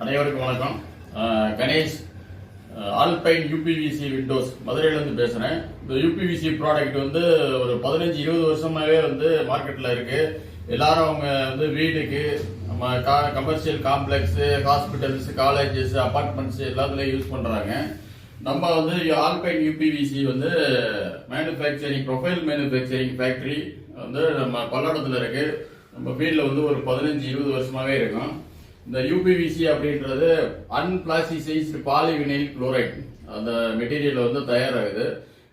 அனைவருக்கும் வணக்கம். Ganesh, alpine UPVC Windows மதுரையிலேருந்து பேசுகிறேன். இந்த யூபிவிசி ப்ராடக்ட் வந்து ஒரு 15-20 வருஷமாகவே வந்து மார்க்கெட்டில் இருக்கு. எல்லாரும் அவங்க வந்து வீடுக்கு, நம்ம commercial complex, hospitals, colleges, apartments எல்லாத்துலேயும் யூஸ் பண்ணுறாங்க. நம்ம வந்து ஆல்பைன் யூபிவிசி வந்து மேனுஃபேக்சரிங், ப்ரொஃபைல் மேனுஃபேக்சரிங் ஃபேக்ட்ரி வந்து நம்ம பல்லடத்தில் இருக்கு. நம்ம ஃபீல்டில் வந்து ஒரு 15-20 வருஷமாகவே இருக்கும். இந்த யூபிவிசி அப்படின்றது அன்பிளாஸ்டிசைஸ்டு பாலிவினைல் குளோரைட் அந்த மெட்டீரியல் வந்து தயாராகுது.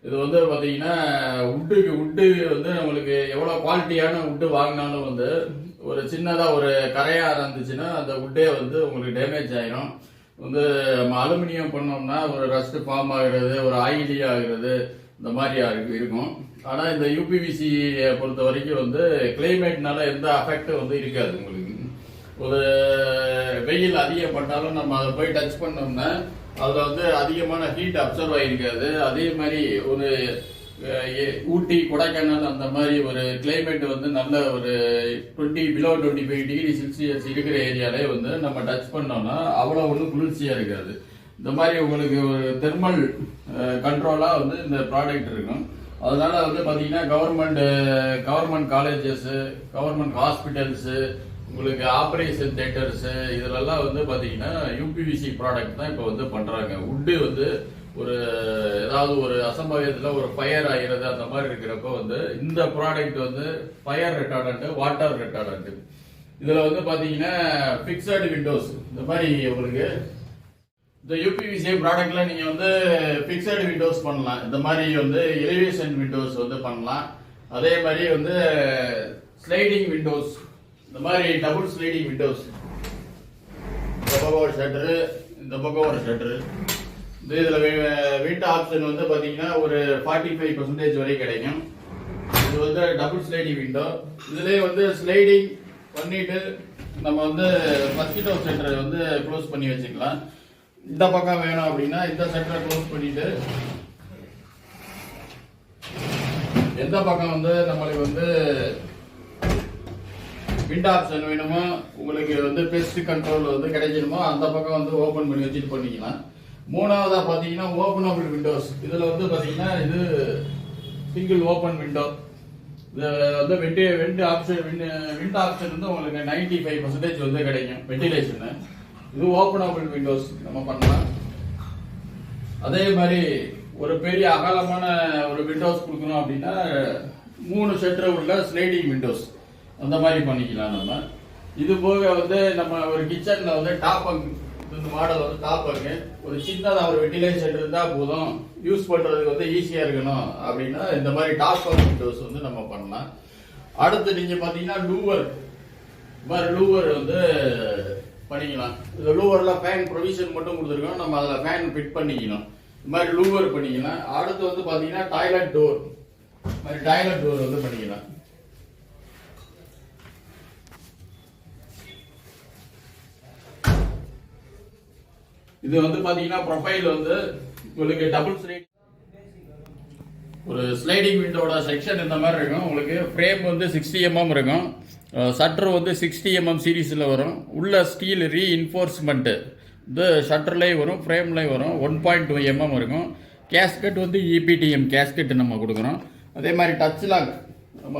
இது வந்து பார்த்தீங்கன்னா உட்டு வந்து நம்மளுக்கு எவ்வளோ குவாலிட்டியான உட்டு வாங்கினாலும் வந்து ஒரு சின்னதாக ஒரு கரையாக இருந்துச்சுன்னா அந்த உட்டே வந்து உங்களுக்கு டேமேஜ் ஆகிடும். வந்து நம்ம அலுமினியம் பண்ணோம்னா ஒரு ரஸ்ட் ஃபார்ம் ஆகிறது, ஒரு ஆயிலி ஆகிறது, இந்த மாதிரி இருக்கும். ஆனால் இந்த யூபிவிசியை பொறுத்த வரைக்கும் வந்து கிளைமேட்னால எந்த அஃபெக்டும் வந்து இருக்காது. உங்களுக்கு ஒரு வெயில் அதிகப்பட்டாலும் நம்ம அதை போய் டச் பண்ணோம்னா அதில் வந்து அதிகமான ஹீட் அப்சர்வ் ஆகிருக்காது. அதே மாதிரி ஒரு ஊட்டி, கொடைக்கானல் அந்த மாதிரி ஒரு கிளைமேட் வந்து நல்ல ஒரு பிலோ 25 டிகிரி செல்சியஸ் இருக்கிற ஏரியாலே வந்து நம்ம டச் பண்ணோம்னா அவ்வளோ ஒன்றும் குளிர்ச்சியாக இருக்காது. இந்த மாதிரி உங்களுக்கு ஒரு தெர்மல் கண்ட்ரோலாக வந்து இந்த ப்ராடக்ட் இருக்கும். அதனால வந்து பார்த்தீங்கன்னா கவர்மெண்ட் காலேஜஸ், கவர்மெண்ட் ஹாஸ்பிட்டல்ஸு, உங்களுக்கு ஆப்ரேஷன் தியேட்டர்ஸு இதிலெல்லாம் வந்து பார்த்தீங்கன்னா யூபிவிசி ப்ராடக்ட் தான் இப்போ வந்து பண்ணுறாங்க. உட்டு வந்து ஒரு ஏதாவது ஒரு அசம்பாவிதத்தில் ஒரு ஃபயர் ஆகிறது அந்த மாதிரி இருக்கிறப்போ வந்து இந்த ப்ராடக்ட் வந்து ஃபயர் ரெட்டார்டன்ட், வாட்டர் ரெட்டார்டன்ட். இதில் வந்து பார்த்தீங்கன்னா ஃபிக்ஸட் விண்டோஸ், இந்த மாதிரி உங்களுக்கு இந்த யூபிவிசி ப்ராடக்ட்ல நீங்க வந்து பிக்சட் விண்டோஸ் பண்ணலாம். இந்த மாதிரி வந்து எலிவேஷன் விண்டோஸ் வந்து பண்ணலாம். அதே மாதிரி வந்து ஸ்லைடிங் விண்டோஸ், இந்த மாதிரி டபுள் ஸ்லைடிங் விண்டோஸ், இந்த பக்கம் ஒரு ஷட்டரு, இந்த பக்கம் ஒரு ஷட்டரு. இதுல விண்ட் ஆப்ஷன் வந்து பாத்தீங்கன்னா ஒரு 45% வரை கிடைக்கும். இது வந்து டபுள் ஸ்லைடிங் விண்டோ. இதுலயே வந்து ஸ்லைடிங் பண்ணிட்டு நம்ம வந்து மஸ்கிட்டோ ஷட்டரை வந்து க்ளோஸ் பண்ணி வச்சுக்கலாம். இந்த பக்கம் வேணும் அப்படின்னா இந்த செட்டரை க்ளோஸ் பண்ணிட்டு எந்த பக்கம் வந்து நம்மளுக்கு வந்து விண்ட் ஆப்ஷன் வேணுமோ, உங்களுக்கு வந்து பெஸ்ட் கண்ட்ரோல் வந்து கிடைக்கணுமோ அந்த பக்கம் வந்து ஓபன் பண்ணி வச்சுட்டு பண்ணிக்கலாம். மூணாவதா பாத்தீங்கன்னா ஓபனபிள் விண்டோஸ். இதுல வந்து பாத்தீங்கன்னா இது சிங்கிள் ஓபன் விண்டோ. இது வந்து விண்ட் ஆப்ஷன் வந்து உங்களுக்கு 95% வந்து கிடைக்கும் வென்டிலேஷன். இது ஓபனபிள் விண்டோஸ் நம்ம பண்ணலாம். அதே மாதிரி ஒரு பெரிய அகலமான ஒரு விண்டோஸ் கொடுக்கணும் அப்படின்னா 3 ஷட்டர் உள்ள ஸ்லைடிங் விண்டோஸ் அந்த மாதிரி பண்ணிக்கலாம் நம்ம. இது போக வந்து நம்ம ஒரு கிச்சன்ல வந்து டாப்பங், இந்த மாடல் வந்து டாப்பங் ஒரு சின்னதா ஒரு வென்டிலேஷன் இருந்தா போதும், யூஸ் பண்றதுக்கு வந்து ஈஸியா இருக்கணும் அப்படின்னா இந்த மாதிரி டாப்பங் விண்டோஸ் வந்து நம்ம பண்ணலாம். அடுத்து நீங்க பாத்தீங்கன்னா லூவர் வந்து பண்ணிக்கலாம். இந்த லூவர்ல ஃபேன் ப்ரொவிஷன் மட்டும் கொடுத்துருக்கோம், நம்ம அதில் ஃபேன் ஃபிட் பண்ணிக்கணும். இந்த மாதிரி லூவர் பண்ணிக்கலாம். அடுத்து வந்து பார்த்தீங்கன்னா டாய்லெட் டோர், மாதிரி டாய்லெட் டோர் வந்து பண்ணிக்கலாம். இது வந்து பார்த்தீங்கன்னா ப்ரொஃபைல் வந்து உங்களுக்கு டபுள் ஸ்லைடிங், ஒரு ஸ்லைடிங் விண்டோட செக்ஷன் இந்த மாதிரி இருக்கும். உங்களுக்கு ஃப்ரேம் வந்து 60 mm இருக்கும். ஷட்டர் வந்து 60 mm சீரீஸில் வரும். உள்ள ஸ்டீல் ரீஇன்ஃபோர்ஸ்மெண்ட்டு இது ஷட்டர்லேயும் வரும், ஃப்ரேம்லேயும் வரும். 1.2 mm இருக்கும். கேஸ்கெட் வந்து EPTM கேஸ்கெட் நம்ம கொடுக்குறோம். அதே மாதிரி டச் லாக் நம்ம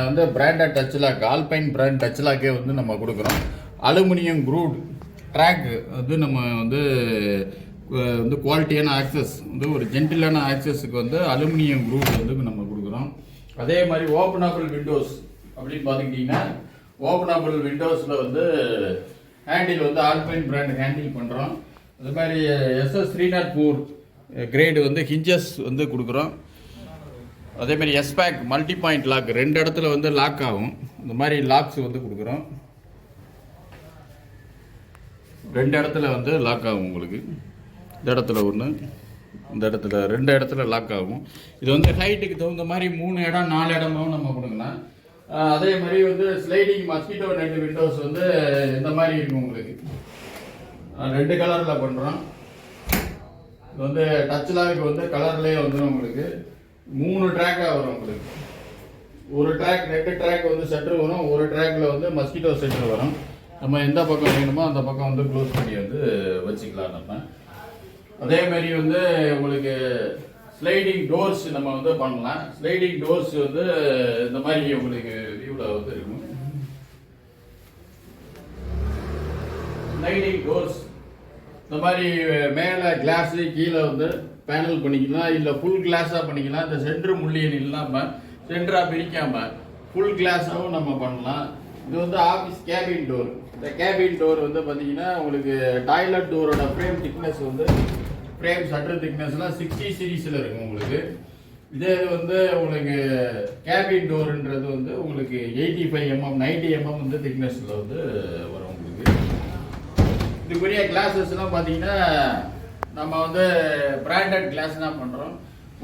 வந்து branded touch lock, Alpine brand touch லாக்கே வந்து நம்ம கொடுக்குறோம். அலுமினியம் க்ரூட் ட்ராக் வந்து நம்ம வந்து குவாலிட்டியான ஆக்சஸ் வந்து ஒரு ஜென்டிலான ஆக்சஸுக்கு வந்து அலுமினியம் க்ரூட் வந்து நம்ம கொடுக்குறோம். அதே மாதிரி ஓப்பனபிள் விண்டோஸ் அப்படின்னு பார்த்துக்கிட்டிங்கன்னா ஓப்பனபிள் விண்டோஸில் வந்து ஹேண்டில் வந்து ஆல்பைன் பிராண்ட் ஹேண்டில் பண்ணுறோம். அது மாதிரி SS 304 கிரேடு வந்து ஹிஞ்சஸ் வந்து கொடுக்குறோம். அதே மாதிரி எஸ்பேக் மல்டி பாயிண்ட் லாக் 2 இடத்துல வந்து லாக் ஆகும். இந்த மாதிரி லாக்ஸ் வந்து கொடுக்குறோம். 2 இடத்துல வந்து லாக் ஆகும். உங்களுக்கு இந்த இடத்துல ஒன்று, இந்த இடத்துல 2 இடத்துல லாக் ஆகும். இது வந்து ஹைட்டுக்கு தகுந்த மாதிரி 3 இடம் 4 இடமும் நம்ம கொடுக்கலாம். அதே மாதிரி வந்து ஸ்லைடிங் மஸ்கிட்டோ நெட் விண்டோஸ் வந்து இந்த மாதிரி இருக்கும். உங்களுக்கு 2 கலரில் பண்ணுறோம். இது வந்து டச் லாக்கு வந்து கலர்லேயே வந்துடும். உங்களுக்கு 3 ட்ராக்காக வரும். உங்களுக்கு ஒரு ட்ராக் 2 ட்ராக் வந்து ஷட்டர் வரும், ஒரு ட்ராக்ல வந்து மஸ்கிட்டோ ஷட்டர் வரும். நம்ம எந்த பக்கம் வேணுமோ அந்த பக்கம் வந்து க்ளோஸ் பண்ணி வந்து வச்சுக்கலாம் நம்ம. அதே மாதிரி வந்து உங்களுக்கு ஸ்லைடிங் டோர்ஸ் நம்ம வந்து பண்ணலாம். ஸ்லைடிங் டோர்ஸ் வந்து இந்த மாதிரி உங்களுக்கு வியூவில் வந்து இருக்கும். ஸ்லைடிங் டோர்ஸ் இந்த மாதிரி மேலே கிளாஸு கீழே வந்து பேனல் பண்ணிக்கலாம், இல்லை ஃபுல் கிளாஸாக பண்ணிக்கலாம். இந்த சென்ட்ரு முள்ளியன் இல்லாமல் சென்டராக பிரிக்காமல் ஃபுல் கிளாஸாகவும் நம்ம பண்ணலாம். இது வந்து ஆஃபீஸ் கேபின் டோர். இந்த கேபின் டோர் வந்து பார்த்தீங்கன்னா உங்களுக்கு டாய்லெட் டோரோட ஃப்ரேம் திக்னஸ் வந்து ஃப்ரேம் ஷட்டர் திக்னஸ்லாம் 60 சீரீஸில் இருக்கும் உங்களுக்கு. இதே வந்து உங்களுக்கு கேபின் டோருன்றது வந்து உங்களுக்கு 85 mm 90 mm வந்து திக்னஸில் வந்து வரும் உங்களுக்கு. இதுக்குரிய கிளாஸஸ்லாம் பார்த்தீங்கன்னா நம்ம வந்து பிராண்டட் கிளாஸ் தான் பண்ணுறோம்.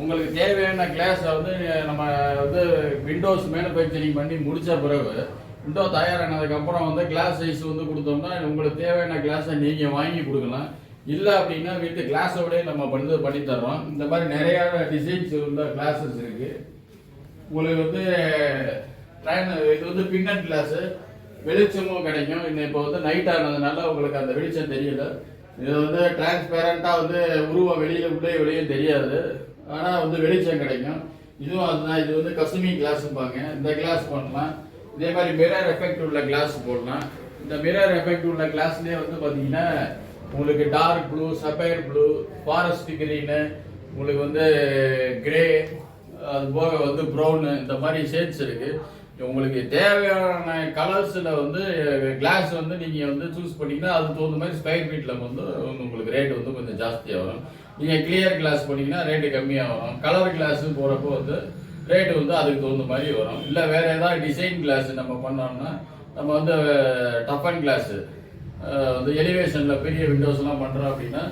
உங்களுக்கு தேவையான கிளாஸை வந்து நம்ம வந்து விண்டோஸ் மேனுஃபேக்சரிங் பண்ணி முடித்த பிறகு விண்டோ தயாரானதுக்கப்புறம் வந்து கிளாஸ் சைஸ் வந்து கொடுத்தோம்னா உங்களுக்கு தேவையான கிளாஸை நீங்கள் வாங்கி கொடுக்கலாம். இல்லை அப்படின்னா வீட்டு கிளாஸோடய நம்ம பண்ணி தர்றோம். இந்த மாதிரி நிறையா டிசைன்ஸ் உள்ள கிளாஸஸ் இருக்குது உங்களுக்கு வந்து. இது வந்து பின்னட் கிளாஸு, வெளிச்சமும் கிடைக்கும். இன்னும் இப்போ வந்து நைட் ஆனதுனால உங்களுக்கு அந்த வெளிச்சம் தெரியல. இது வந்து டிரான்ஸ்பேரண்டாக வந்து உருவம் வெளியில் உள்ளே வெளியே தெரியாது, ஆனால் வந்து வெளிச்சம் கிடைக்கும். இதுவும் அதுதான். இது வந்து கசுமி கிளாஸ்பாங்க. இந்த கிளாஸ் பண்ணலாம். இதே மாதிரி மிரர் எஃபெக்ட் உள்ள கிளாஸ் போடலாம். இந்த மிரர் எஃபெக்ட் உள்ள கிளாஸ்லேயே வந்து பார்த்தீங்கன்னா உங்களுக்கு dark blue, sapphire blue, forest green, உங்களுக்கு வந்து கிரே, அது போக வந்து ப்ரௌனு, இந்த மாதிரி ஷேட்ஸ் இருக்குது. உங்களுக்கு தேவையான கலர்ஸில் வந்து கிளாஸ் வந்து நீங்கள் வந்து சூஸ் பண்ணிங்கன்னா அதுக்கு தகுந்த மாதிரி ஸ்கொயர் ஃபீட்டில் வந்து உங்களுக்கு ரேட் வந்து கொஞ்சம் ஜாஸ்தியாக வரும். நீங்கள் கிளியர் கிளாஸ் பண்ணிங்கன்னா ரேட்டு கம்மியாக வரும். கலர் கிளாஸு போகிறப்போ வந்து ரேட்டு வந்து அதுக்கு தகுந்த மாதிரி வரும். இல்லை வேறு ஏதாவது டிசைன் கிளாஸ் நம்ம பண்ணோம்னா நம்ம வந்து டஃபன் கிளாஸு வந்து எலிவேஷனில் பெரிய விண்டோஸ்லாம் பண்ணுறோம் அப்படின்னா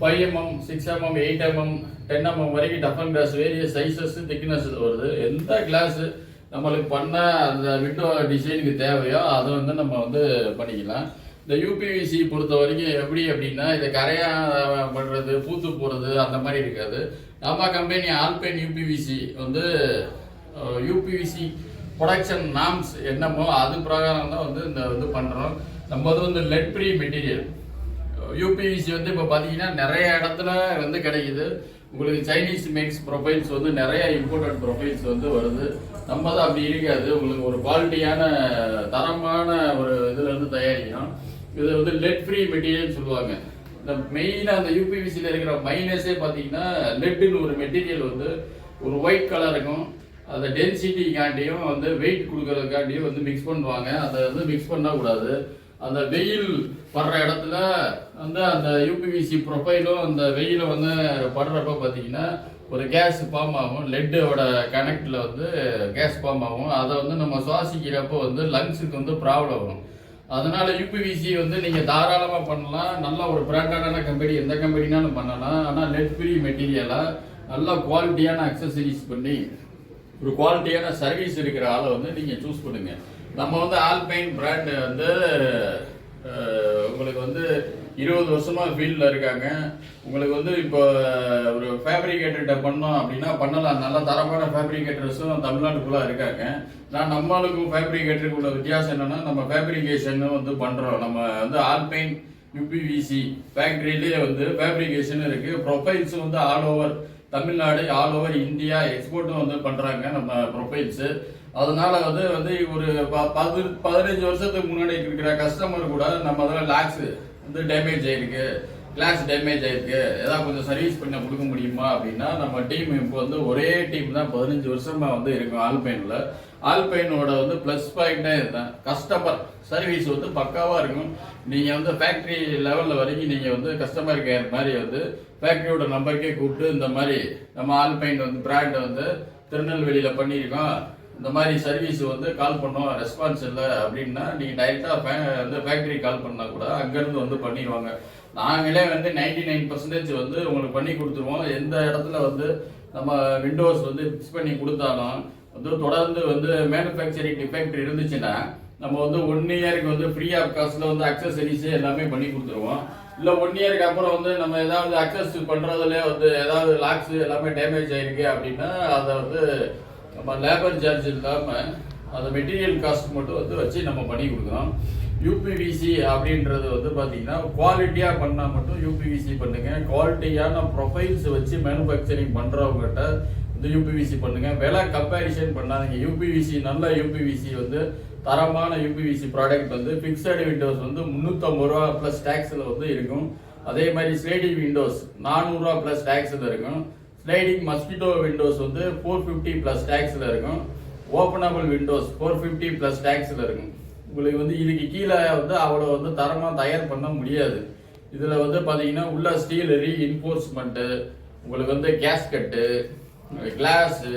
5 mm 6 mm 8 mm 10 mm வரைக்கும் டஃபன் கிளாஸ் வேரியஸ் சைஸஸ் திக்னஸ் வருது. எந்த கிளாஸு நம்மளுக்கு பண்ண அந்த விண்டோ டிசைனுக்கு தேவையோ அதை வந்து நம்ம வந்து பண்ணிக்கலாம். இந்த யூபிவிசி பொறுத்த வரைக்கும் எப்படி அப்படின்னா இதை கரையாக பண்ணுறது, பூத்து போகிறது அந்த மாதிரி இருக்காது. நம்ம கம்பெனி ஆல்பைன் யூபிவிசி வந்து யூபிவிசி ப்ரொடக்ஷன் நாம்ஸ் என்னமோ அது பிரகாரம் தான் வந்து இந்த வந்து பண்ணுறோம். நம்ம வந்து லெட் ஃப்ரீ மெட்டீரியல். யூபிவிசி வந்து இப்போ பார்த்தீங்கன்னா நிறைய இடத்துல வந்து கிடைக்குது. உங்களுக்கு சைனீஸ் மேக்ஸ் ப்ரொஃபைல்ஸ் வந்து நிறைய இம்போர்ட்டட் ப்ரொஃபைல்ஸ் வந்து வருது. நம்ம தான் அப்படி இருக்காது. உங்களுக்கு ஒரு குவாலிட்டியான தரமான ஒரு இதுலேருந்து தயாரிக்கணும். இது வந்து லெட் ஃப்ரீ மெட்டீரியல் சொல்லுவாங்க. இந்த மெயினாக அந்த யூபிவிசியில் இருக்கிற மைனஸே பார்த்தீங்கன்னா லெட்டுன்னு ஒரு மெட்டீரியல் வந்து ஒரு ஒயிட் கலர் இருக்கும். அந்த டென்சிட்டிக்காண்டியும் வந்து வெயிட் கொடுக்கறதுக்காண்டியும் வந்து மிக்ஸ் பண்ணுவாங்க. அதை வந்து மிக்ஸ் பண்ணக்கூடாது. அந்த வெயில் படுற இடத்துல வந்து அந்த யூபிவிசி ப்ரொஃபைலும் அந்த வெயில வந்து படுறப்ப பார்த்தீங்கன்னா ஒரு கேஸ் ஃபார்ம் ஆகும். லெட்டோட கனெக்டில் வந்து கேஸ் ஃபார்ம் ஆகும். அதை வந்து நம்ம சுவாசிக்கிறப்போ வந்து லங்ஸுக்கு வந்து ப்ராப்ளம் வரும். அதனால யூபிவிசி வந்து நீங்கள் தாராளமாக பண்ணலாம். நல்ல ஒரு பிராண்டடான கம்பெனி, எந்த கம்பெனினாலும் பண்ணலாம். ஆனால் லெட் ஃப்ரீ மெட்டீரியலாக நல்ல குவாலிட்டியான அக்சசரிஸ் பண்ணி ஒரு குவாலிட்டியான சர்வீஸ் இருக்கிற ஆளை வந்து நீங்கள் சூஸ் பண்ணுங்க. நம்ம வந்து ஆல்பைன் பிராண்டு வந்து உங்களுக்கு வந்து 20 வருஷமா ஃபீல்டில் இருக்காங்க. உங்களுக்கு வந்து இப்போ ஒரு ஃபேப்ரிகேட்டர்கிட்ட பண்ணோம் அப்படின்னா பண்ணலாம். நல்ல தரமான ஃபேப்ரிகேட்டர்ஸும் தமிழ்நாட்டுக்குள்ளே இருக்காங்க. நம்மளுக்கும் ஃபேப்ரிகேட்டருக்கு உள்ள வித்தியாசம் என்னன்னா நம்ம ஃபேப்ரிகேஷன் வந்து பண்ணுறோம். நம்ம வந்து ஆல்பைன் யூபிவிசி ஃபேக்ட்ரியிலேயே வந்து ஃபேப்ரிகேஷன் இருக்குது. ப்ரொஃபைல்ஸும் வந்து all over Tamil Nadu, all over India எக்ஸ்போர்ட்டும் வந்து பண்ணுறாங்க நம்ம ப்ரொஃபைல்ஸு. அதனால வந்து ஒரு 15 வருஷத்துக்கு முன்னாடி இருக்கிற கஸ்டமர் கூட நம்ம அதில் லாக்ஸ் வந்து டேமேஜ் ஆயிருக்கு, கிளாஸ் டேமேஜ் ஆயிருக்கு, ஏதாவது கொஞ்சம் சர்வீஸ் பண்ண கொடுக்க முடியுமா அப்படின்னா நம்ம டீம் இப்போ வந்து ஒரே டீம் தான் 15 வருஷமா வந்து இருக்கும் ஆல்பைனில். ஆல்பைனோட வந்து ப்ளஸ் பாயிண்டே இதுதான். கஸ்டமர் சர்வீஸ் வந்து பக்காவாக இருக்கும். நீங்கள் வந்து ஃபேக்ட்ரி லெவலில் வரைக்கும் நீங்கள் வந்து கஸ்டமர் கேர் மாதிரி வந்து ஃபேக்ட்ரியோட நம்பருக்கே கூப்பிட்டு இந்த மாதிரி நம்ம ஆல்பைன் வந்து பிராண்ட் வந்து திருநெல்வேலியில் பண்ணியிருக்கோம், இந்த மாதிரி சர்வீஸ் வந்து கால் பண்ணோம், ரெஸ்பான்ஸ் இல்லை அப்படின்னா நீங்கள் டைரெக்டாக வந்து ஃபேக்ட்ரி கால் பண்ணால் கூட அங்கேருந்து வந்து பண்ணிடுவாங்க. நாங்களே வந்து 99% வந்து உங்களுக்கு பண்ணி கொடுத்துருவோம். எந்த இடத்துல வந்து நம்ம விண்டோஸ் வந்து ஃபிக்ஸ் பண்ணி கொடுத்தாலும் வந்து தொடர்ந்து வந்து மேனுஃபேக்சரிங் டிஃபெக்ட் இருந்துச்சுன்னா நம்ம வந்து 1 இயருக்கு வந்து ஃப்ரீ ஆஃப் காஸ்ட்ல வந்து அக்சசரிஸ் எல்லாமே பண்ணி கொடுத்துருவோம். இல்லை 1 இயருக்கு அப்புறம் வந்து நம்ம ஏதாவது அக்சஸ் பண்ணுறதுல வந்து ஏதாவது லாக்ஸ் எல்லாமே டேமேஜ் ஆயிருக்கு அப்படின்னா அதை வந்து நம்ம லேபர் சார்ஜ் இல்லாமல் அந்த மெட்டீரியல் காஸ்ட் மட்டும் வந்து வச்சு நம்ம பண்ணி கொடுக்குறோம். யூபிவிசி அப்படின்றது வந்து பார்த்தீங்கன்னா குவாலிட்டியாக பண்ணால் மட்டும் யூபிவிசி பண்ணுங்க. குவாலிட்டியான ப்ரொஃபைல்ஸ் வச்சு மேனுஃபேக்சரிங் பண்ணுறவங்ககிட்ட வந்து யூபிவிசி பண்ணுங்க. விலை கம்பேரிஷன் பண்ணாதீங்க. யூபிவிசி நல்ல யூபிவிசி வந்து தரமான யூபிவிசி ப்ராடக்ட் வந்து பிக்சடு விண்டோஸ் வந்து 350 ரூபா ப்ளஸ் டேக்ஸில் வந்து இருக்கும். அதே மாதிரி ஸ்லைடிங் விண்டோஸ் 400 ரூபா ப்ளஸ் டேக்ஸில் இருக்கும். ஸ்லைடிங் மஸ்கிட்டோ விண்டோஸ் வந்து 450 ப்ளஸ் டேக்ஸில் இருக்கும். ஓப்பனபிள் விண்டோஸ் 450 ப்ளஸ் டேக்ஸில் இருக்கும். உங்களுக்கு வந்து இதுக்கு கீழே வந்து அவ்வளோ வந்து தரமாக தயார் பண்ண முடியாது. இதில் வந்து பார்த்தீங்கன்னா உள்ள ஸ்டீல் ரீஇன்ஃபோர்ஸ்மெண்ட்டு, உங்களுக்கு வந்து கேஸ்கட்டு, கிளாஸு,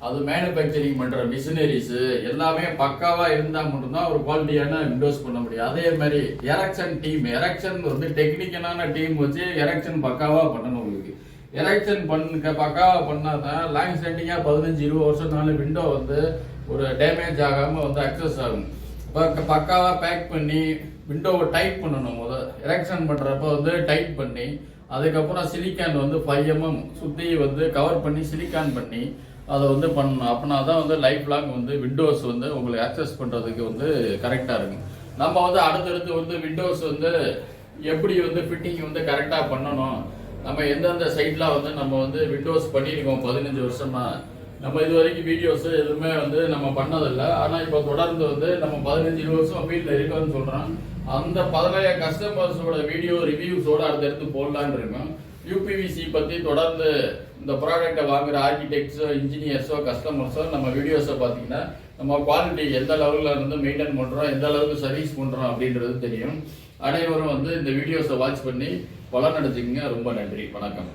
அது மேனுஃபேக்சரிங் பண்ணுற மிஷினரிஸு எல்லாமே பக்காவாக இருந்தால் மட்டும்தான் ஒரு குவாலிட்டியான விண்டோஸ் பண்ண முடியும். அதே மாதிரி எரெக்ஷன் வந்து டெக்னிக்கலான டீம் வச்சு எரெக்ஷன் பக்காவாக பண்ணணும். உங்களுக்கு எரெக்ஷன் பக்காவாக பண்ணால் தான் லாங் ஸ்டாண்டிங்காக 15-20 வருஷம்னால விண்டோ வந்து ஒரு டேமேஜ் ஆகாமல் வந்து அக்சஸ் ஆகும். பக்காவாக பேக் பண்ணி விண்டோவை டைட் பண்ணணும். எரெக்ஷன் பண்ணுறப்ப வந்து டைட் பண்ணி அதுக்கப்புறம் சிலிக்கான் வந்து 5 mm சுற்றி வந்து கவர் பண்ணி சிலிக்கான் பண்ணி அதை வந்து பண்ணணும். அப்படின்னா தான் வந்து லைஃப் லாங் வந்து விண்டோஸ் வந்து உங்களுக்கு ஆக்சஸ் பண்ணுறதுக்கு வந்து கரெக்டாக இருக்கும். நம்ம வந்து அடுத்தடுத்து வந்து விண்டோஸ் வந்து எப்படி வந்து ஃபிட்டிங் வந்து கரெக்டாக பண்ணணும், நம்ம எந்தெந்த சைட்லாம் வந்து நம்ம வந்து விண்டோஸ் பண்ணியிருக்கோம் 15 வருஷமா. நம்ம இது வரைக்கும் வீடியோஸ் எதுவுமே வந்து நம்ம பண்ணதில்லை. ஆனால் இப்போ தொடர்ந்து வந்து நம்ம 15-20 வருஷம் ஃபீல்டில் இருக்கோம்னு சொல்கிறோம். அந்த 15 கஸ்டமர்ஸோட வீடியோ ரிவ்யூஸோட அடுத்தடுத்து போடலான்னு இருக்கோம். யூபிவிசி பற்றி தொடர்ந்து இந்த ப்ராடக்டை வாங்குற ஆர்கிடெக்ட்ஸோ, இன்ஜினியர்ஸோ, கஸ்டமர்ஸோ நம்ம வீடியோஸை பார்த்தீங்கன்னா நம்ம குவாலிட்டி எந்த லெவலில் வந்து மெயின்டைன் பண்ணுறோம், எந்த அளவுக்கு சர்வீஸ் பண்ணுறோம் அப்படின்றது தெரியும். அனைவரும் வந்து இந்த வீடியோஸை வாட்ச் பண்ணி பலன் அடைச்சிக்கங்க. ரொம்ப நன்றி. வணக்கம்.